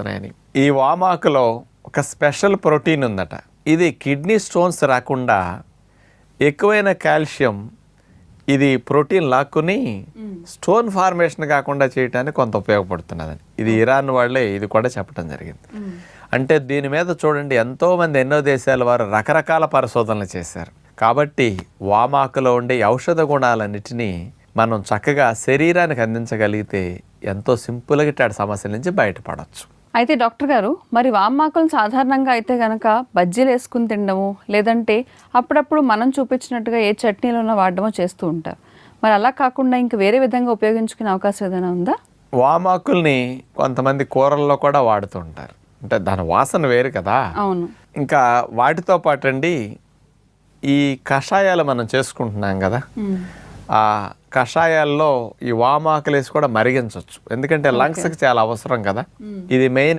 అని. ఈ వామాకులో ఒక స్పెషల్ ప్రోటీన్ ఉందట. ఇది కిడ్నీ స్టోన్స్ రాకుండా ఎక్కువైన కాల్షియం ఇది ప్రోటీన్ లాక్కుని స్టోన్ ఫార్మేషన్ కాకుండా చేయడానికి కొంత ఉపయోగపడుతున్నదని ఇది ఇరాన్ వాళ్ళే ఇది కూడా చెప్పడం జరిగింది. అంటే దీని మీద చూడండి ఎంతోమంది ఎన్నో దేశాల వారు రకరకాల పరిశోధనలు చేశారు. కాబట్టి వామాకులో ఉండే ఔషధ గుణాలన్నిటినీ మనం చక్కగా శరీరానికి అందించగలిగితే ఎంతో సింపుల్గా ఇట్లాంటి సమస్యల నుంచి బయటపడవచ్చు. అయితే డాక్టర్ గారు, మరి వామాకులను సాధారణంగా అయితే కనుక బజ్జీలు వేసుకుని తినడము, లేదంటే అప్పుడప్పుడు మనం చూపించినట్టుగా ఏ చట్నీలోనో వాడడమో చేస్తూ ఉంటారు. మరి అలా కాకుండా ఇంక వేరే విధంగా ఉపయోగించుకునే అవకాశం ఏదైనా ఉందా? వామాకుల్ని కొంతమంది కూరల్లో కూడా వాడుతూ ఉంటారు. అంటే దాని వాసన వేరు కదా. అవును. ఇంకా వాటితో పాటు అండి ఈ కషాయాలు మనం చేసుకుంటున్నాం కదా, ఆ కషాయాల్లో ఈ వామాకులు వేసి కూడా మరిగించవచ్చు. ఎందుకంటే లంగ్స్కి చాలా అవసరం కదా. ఇది మెయిన్